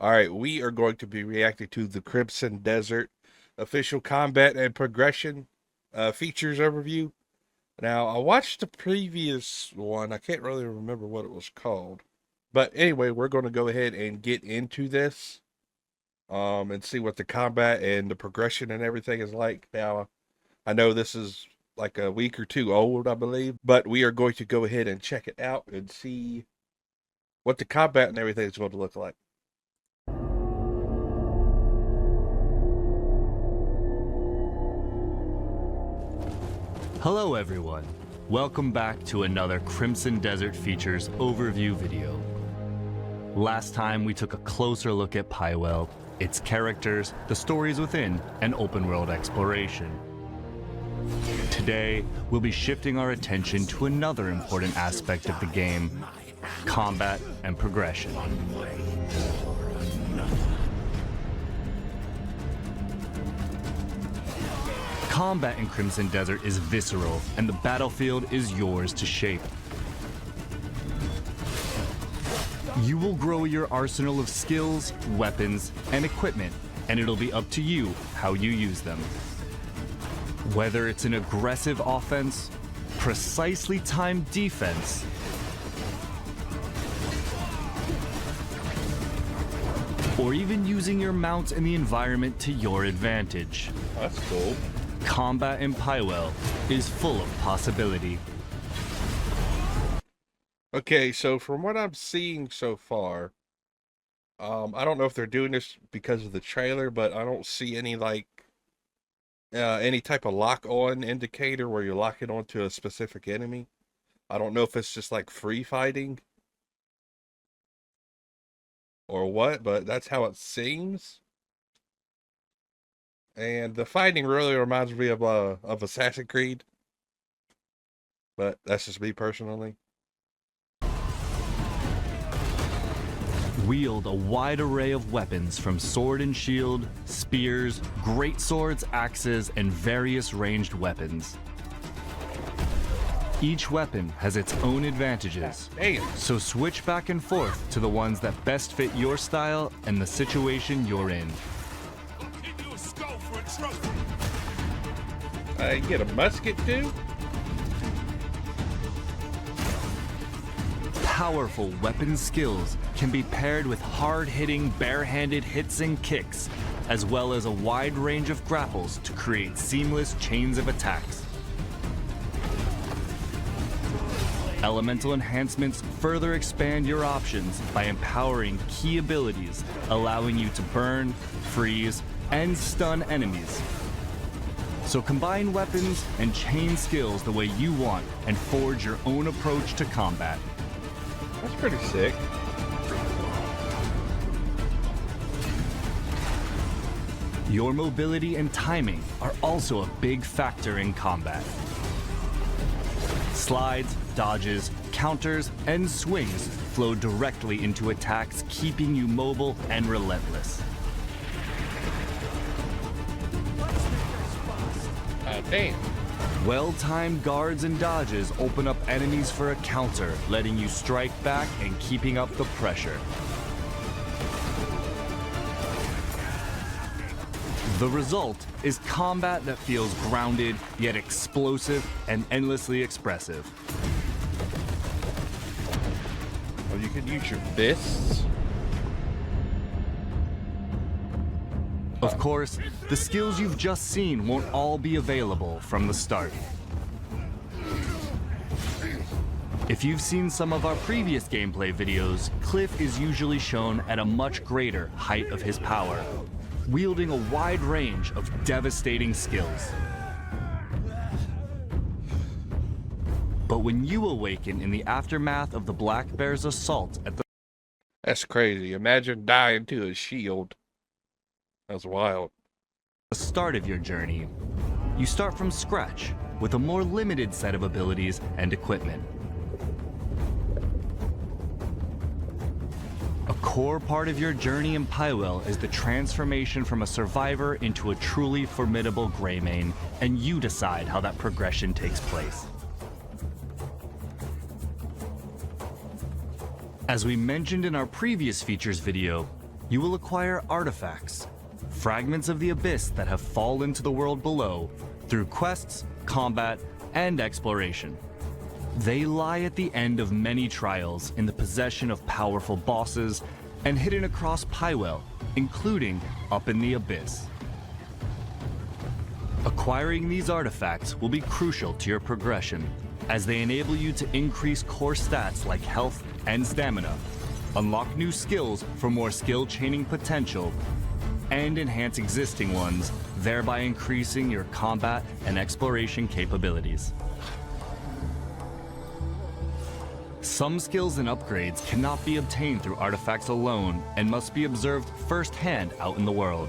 All right, we are going to be reacting to the Crimson Desert official combat and progression features overview. Now, I watched the previous one. I can't really remember what it was called. But anyway, we're going to go ahead and get into this and see what the combat and the progression and everything is like. Now, I know this is like a week or two old, I believe, but we are going to go ahead and check it out and see what the combat and everything is going to look like. Hello everyone, welcome back to another Crimson Desert Features overview video. Last time we took a closer look at Pywell, its characters, the stories within, and open world exploration. Today, we'll be shifting our attention to another important aspect of the game, combat and progression. Combat in Crimson Desert is visceral, and the battlefield is yours to shape. You will grow your arsenal of skills, weapons, and equipment, and it'll be up to you how you use them. Whether it's an aggressive offense, precisely timed defense, or even using your mount and the environment to your advantage. That's cool. Combat in Pywell is full of possibility. Okay, so from what I'm seeing so far, I don't know if they're doing this because of the trailer, but I don't see any any type of lock-on indicator where you're locking onto a specific enemy. I don't know if it's just like free fighting or what, but that's how it seems. And the fighting really reminds me of Assassin's Creed, but that's just me personally. Wield a wide array of weapons from sword and shield, spears, great swords, axes, and various ranged weapons. Each weapon has its own advantages, so switch back and forth to the ones that best fit your style and the situation you're in. You get a musket too? Powerful weapon skills can be paired with hard-hitting, bare-handed hits and kicks, as well as a wide range of grapples to create seamless chains of attacks. Elemental enhancements further expand your options by empowering key abilities, allowing you to burn, freeze, and stun enemies. So combine weapons and chain skills the way you want and forge your own approach to combat. That's pretty sick. Your mobility and timing are also a big factor in combat. Slides, dodges, counters, and swings flow directly into attacks, keeping you mobile and relentless. Damn. Well-timed guards and dodges open up enemies for a counter, letting you strike back and keeping up the pressure. The result is combat that feels grounded, yet explosive and endlessly expressive. Well, you can use your fists. Of course, the skills you've just seen won't all be available from the start. If you've seen some of our previous gameplay videos, Cliff is usually shown at a much greater height of his power, wielding a wide range of devastating skills. But when you awaken in the aftermath of the Black Bear's assault at the That's crazy. Imagine dying to a shield. That's wild. start of your journey, you start from scratch with a more limited set of abilities and equipment. A core part of your journey in Pywell is the transformation from a survivor into a truly formidable Greymane, and you decide how that progression takes place. As we mentioned in our previous features video, You will acquire artifacts, fragments of the abyss that have fallen to the world below through quests, combat, and exploration. They lie at the end of many trials in the possession of powerful bosses and hidden across Pywell, including up in the abyss. Acquiring these artifacts will be crucial to your progression, as they enable you to increase core stats like health and stamina, unlock new skills for more skill chaining potential, and enhance existing ones, thereby increasing your combat and exploration capabilities. Some skills and upgrades cannot be obtained through artifacts alone and must be observed firsthand out in the world.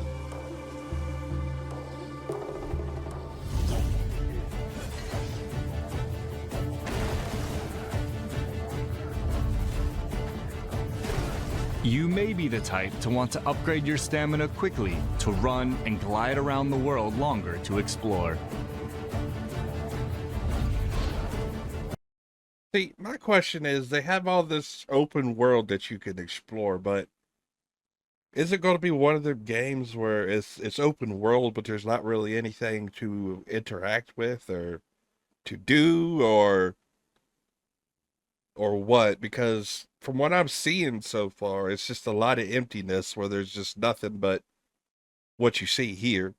You may be the type to want to upgrade your stamina quickly to run and glide around the world longer to explore. See, my question is, they have all this open world that you can explore, but is it going to be one of the games where it's open world, but there's not really anything to interact with or to do or what? Because from what I'm seeing so far, it's just a lot of emptiness where there's just nothing but what you see here.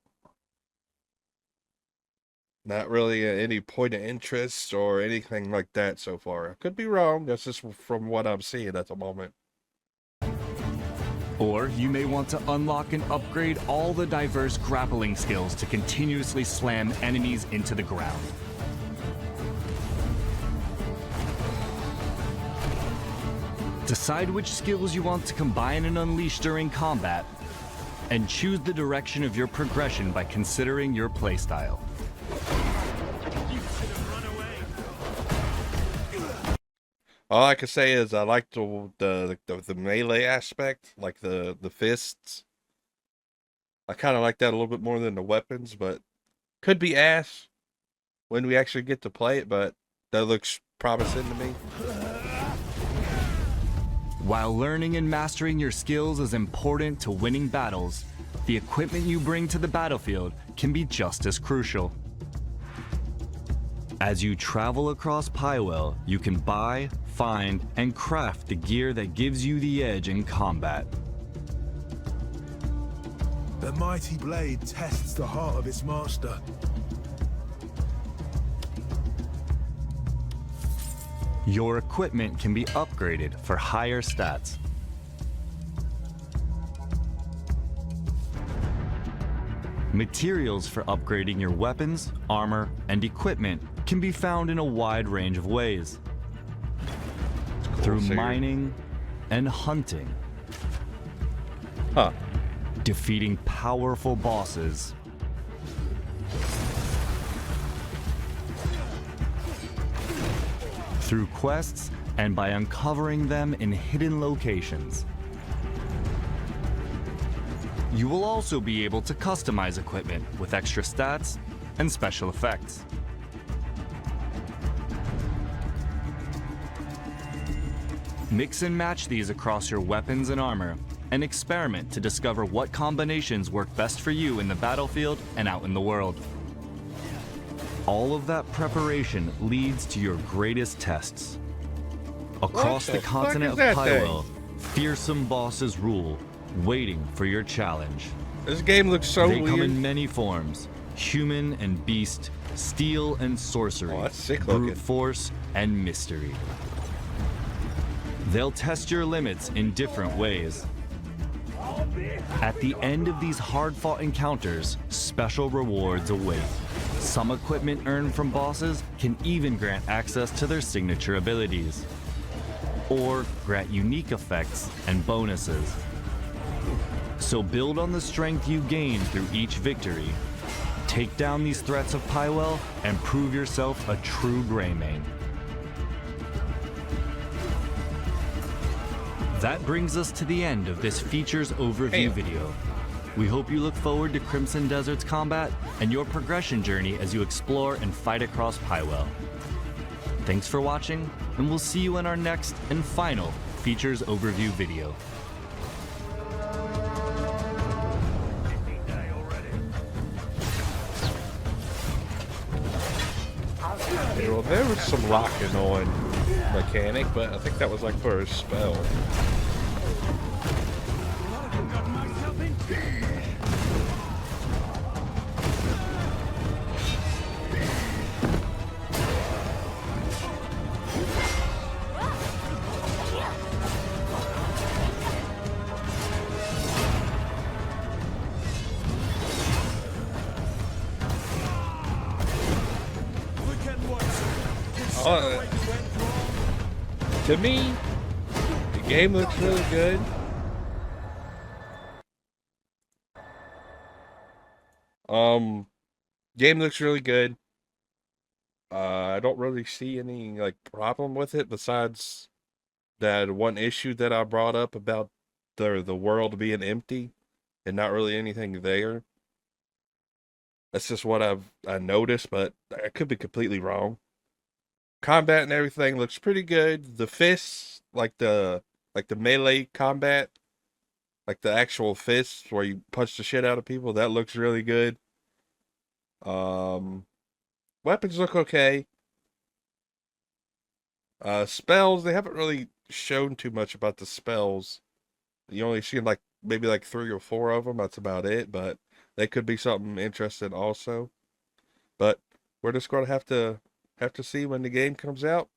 Not really any point of interest or anything like that so far. I could be wrong. That's just from what I'm seeing at the moment. Or you may want to unlock and upgrade all the diverse grappling skills to continuously slam enemies into the ground. Decide which skills you want to combine and unleash during combat, and choose the direction of your progression by considering your playstyle. All I can say is I like the melee aspect, like the fists. I kind of like that a little bit more than the weapons, but could be ass when we actually get to play it, but that looks promising to me. While learning and mastering your skills is important to winning battles, the equipment you bring to the battlefield can be just as crucial. As you travel across Pywell, you can buy, find, and craft the gear that gives you the edge in combat. The mighty blade tests the heart of its master. Your equipment can be upgraded for higher stats. Materials for upgrading your weapons, armor, and equipment can be found in a wide range of ways. Through mining and hunting. Defeating powerful bosses. Through quests and by uncovering them in hidden locations. You will also be able to customize equipment with extra stats and special effects. Mix and match these across your weapons and armor, and experiment to discover what combinations work best for you in the battlefield and out in the world. All of that preparation leads to your greatest tests. Across the continent of Pywell, fearsome bosses rule, waiting for your challenge. This game looks so weird. They come in many forms: human and beast, steel and sorcery, that's sick looking. brute force and mystery. They'll test your limits in different ways. At the end of these hard-fought encounters, special rewards await. Some equipment earned from bosses can even grant access to their signature abilities, or grant unique effects and bonuses. So build on the strength you gain through each victory. Take down these threats of Pywell and prove yourself a true Greymane. That brings us to the end of this features overview video. We hope you look forward to Crimson Desert's combat and your progression journey as you explore and fight across Pywell. Thanks for watching, and we'll see you in our next and final features overview video. Okay, well, there was some locking on mechanic, but I think that was like for a spell. To me, the game looks really good. Game looks really good. I don't really see any like problem with it besides that one issue that I brought up about the world being empty and not really anything there. That's just what I noticed, but I could be completely wrong. Combat and everything looks pretty good. The fists, like the melee combat, like the actual fists where you punch the shit out of people, that looks really good. Um, Weapons look okay. Spells, they haven't really shown too much about the spells. You only seen like maybe like 3 or 4 of them. That's about it, but they could be something interesting also. But we're just gonna have to see when the game comes out.